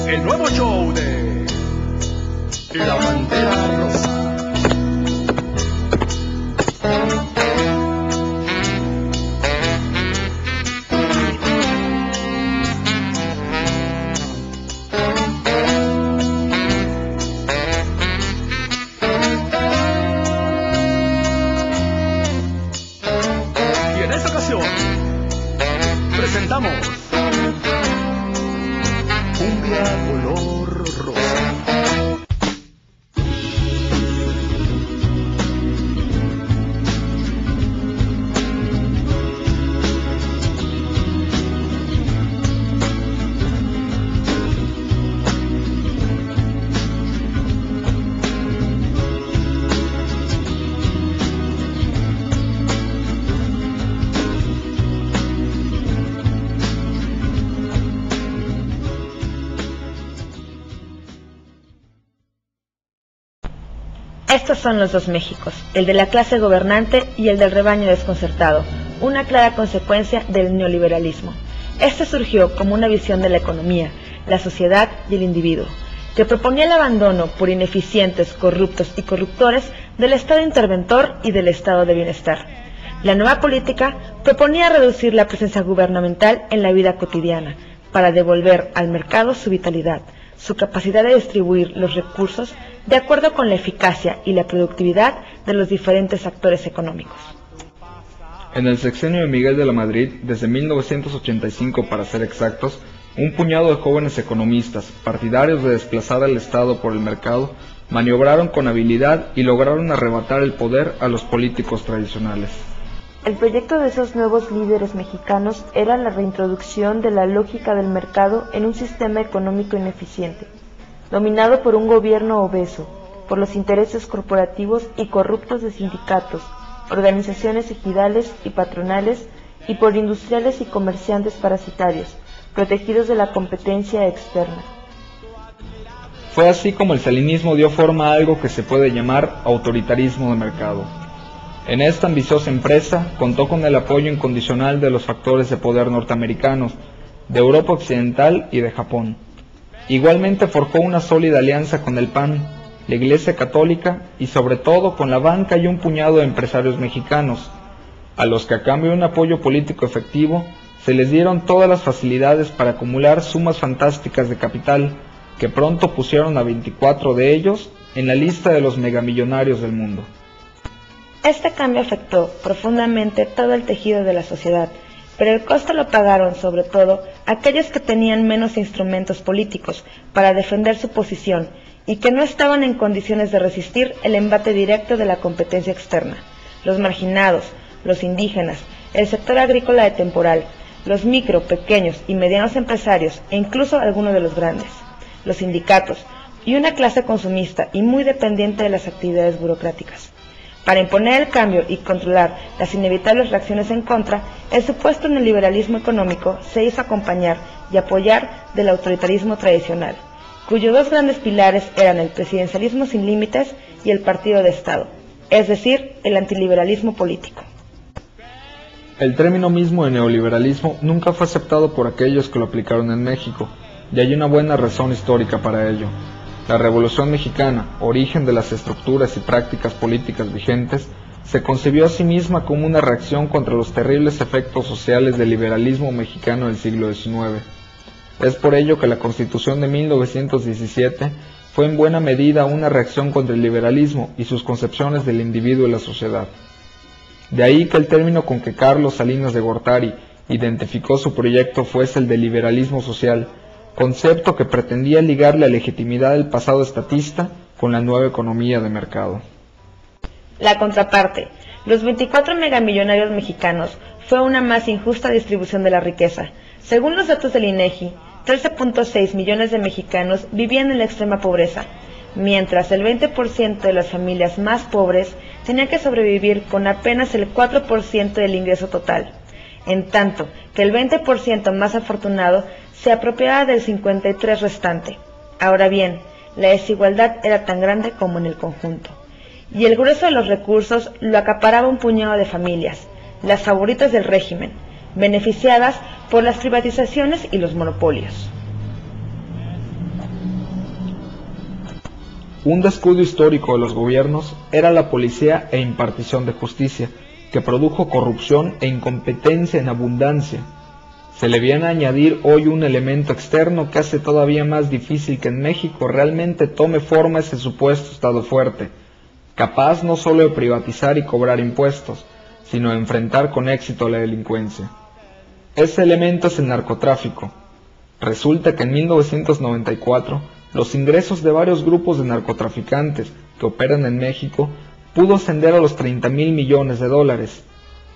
El nuevo show de La Bandera Rosa. Y en esta ocasión presentamos Cumbia color rosa. Estos son los dos Méxicos, el de la clase gobernante y el del rebaño desconcertado, una clara consecuencia del neoliberalismo. Este surgió como una visión de la economía, la sociedad y el individuo, que proponía el abandono por ineficientes, corruptos y corruptores del Estado interventor y del Estado de bienestar. La nueva política proponía reducir la presencia gubernamental en la vida cotidiana, para devolver al mercado su vitalidad, su capacidad de distribuir los recursos de acuerdo con la eficacia y la productividad de los diferentes actores económicos. En el sexenio de Miguel de la Madrid, desde 1985 para ser exactos, un puñado de jóvenes economistas, partidarios de desplazar al Estado por el mercado, maniobraron con habilidad y lograron arrebatar el poder a los políticos tradicionales. El proyecto de esos nuevos líderes mexicanos era la reintroducción de la lógica del mercado en un sistema económico ineficiente, dominado por un gobierno obeso, por los intereses corporativos y corruptos de sindicatos, organizaciones ejidales y patronales, y por industriales y comerciantes parasitarios, protegidos de la competencia externa. Fue así como el salinismo dio forma a algo que se puede llamar autoritarismo de mercado. En esta ambiciosa empresa contó con el apoyo incondicional de los factores de poder norteamericanos, de Europa Occidental y de Japón. Igualmente forjó una sólida alianza con el PAN, la Iglesia Católica y sobre todo con la banca y un puñado de empresarios mexicanos, a los que a cambio de un apoyo político efectivo se les dieron todas las facilidades para acumular sumas fantásticas de capital, que pronto pusieron a 24 de ellos en la lista de los megamillonarios del mundo. Este cambio afectó profundamente todo el tejido de la sociedad, pero el costo lo pagaron sobre todo aquellos que tenían menos instrumentos políticos para defender su posición y que no estaban en condiciones de resistir el embate directo de la competencia externa: los marginados, los indígenas, el sector agrícola de temporal, los micro, pequeños y medianos empresarios e incluso algunos de los grandes, los sindicatos y una clase consumista y muy dependiente de las actividades burocráticas. Para imponer el cambio y controlar las inevitables reacciones en contra, el supuesto neoliberalismo económico se hizo acompañar y apoyar del autoritarismo tradicional, cuyos dos grandes pilares eran el presidencialismo sin límites y el partido de Estado, es decir, el antiliberalismo político. El término mismo de neoliberalismo nunca fue aceptado por aquellos que lo aplicaron en México, y hay una buena razón histórica para ello. La Revolución Mexicana, origen de las estructuras y prácticas políticas vigentes, se concibió a sí misma como una reacción contra los terribles efectos sociales del liberalismo mexicano del siglo XIX. Es por ello que la Constitución de 1917 fue en buena medida una reacción contra el liberalismo y sus concepciones del individuo y la sociedad. De ahí que el término con que Carlos Salinas de Gortari identificó su proyecto fuese el de liberalismo social, concepto que pretendía ligar la legitimidad del pasado estatista con la nueva economía de mercado. La contraparte, los 24 megamillonarios mexicanos, fue una más injusta distribución de la riqueza. Según los datos del INEGI, 13.6 millones de mexicanos vivían en la extrema pobreza, mientras el 20% de las familias más pobres tenían que sobrevivir con apenas el 4% del ingreso total, en tanto que el 20% más afortunado se apropiaba del 53% restante. Ahora bien, la desigualdad era tan grande como en el conjunto, y el grueso de los recursos lo acaparaba un puñado de familias, las favoritas del régimen, beneficiadas por las privatizaciones y los monopolios. Un descuido histórico de los gobiernos era la policía e impartición de justicia, que produjo corrupción e incompetencia en abundancia. Se le viene a añadir hoy un elemento externo que hace todavía más difícil que en México realmente tome forma ese supuesto Estado fuerte, capaz no solo de privatizar y cobrar impuestos, sino de enfrentar con éxito la delincuencia. Ese elemento es el narcotráfico. Resulta que en 1994, los ingresos de varios grupos de narcotraficantes que operan en México pudo ascender a los 30,000 millones de dólares.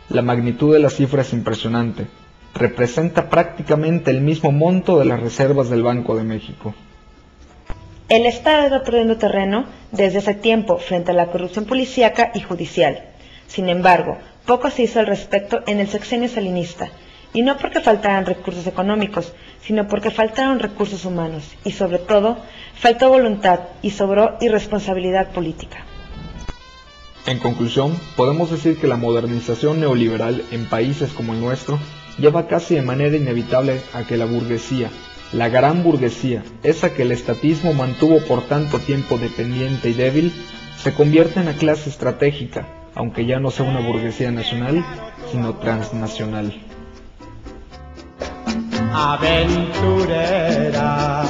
La magnitud de la cifra es impresionante. Representa prácticamente el mismo monto de las reservas del Banco de México. El Estado ha ido perdiendo terreno desde hace tiempo frente a la corrupción policíaca y judicial. Sin embargo, poco se hizo al respecto en el sexenio salinista, y no porque faltaran recursos económicos, sino porque faltaron recursos humanos, y sobre todo, faltó voluntad y sobró irresponsabilidad política. En conclusión, podemos decir que la modernización neoliberal en países como el nuestro lleva casi de manera inevitable a que la burguesía, la gran burguesía, esa que el estatismo mantuvo por tanto tiempo dependiente y débil, se convierta en la clase estratégica, aunque ya no sea una burguesía nacional, sino transnacional. Aventurera,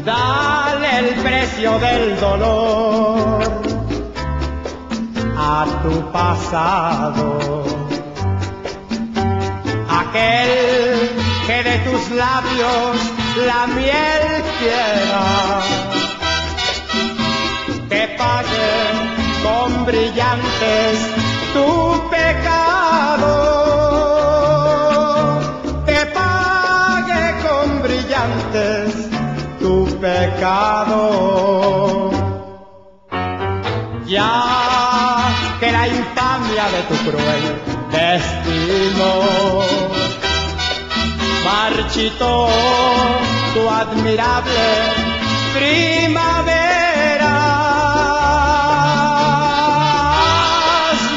dale el precio del dolor a tu pasado, aquel que de tus labios la miel quiera, que pague con brillantes tu pecado. Tu pecado, ya que la infamia de tu cruel destino marchitó tu admirable primavera,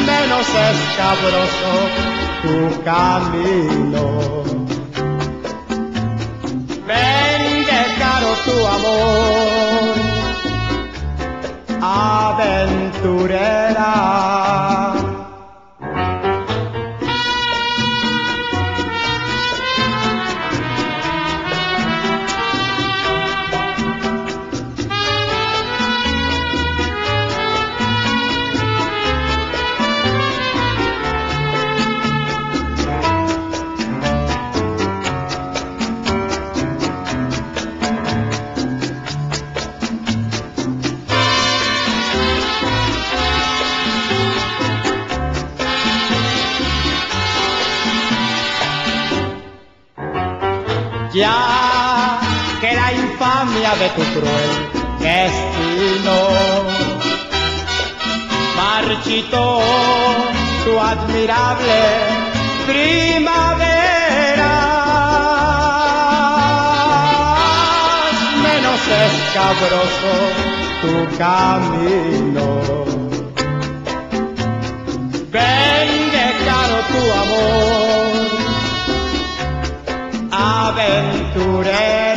menos escabroso tu camino. Tu amor, aventurera. Ya que la infamia de tu cruel destino marchitó tu admirable primavera, menos escabroso tu camino. Vende caro tu amor, aventurero.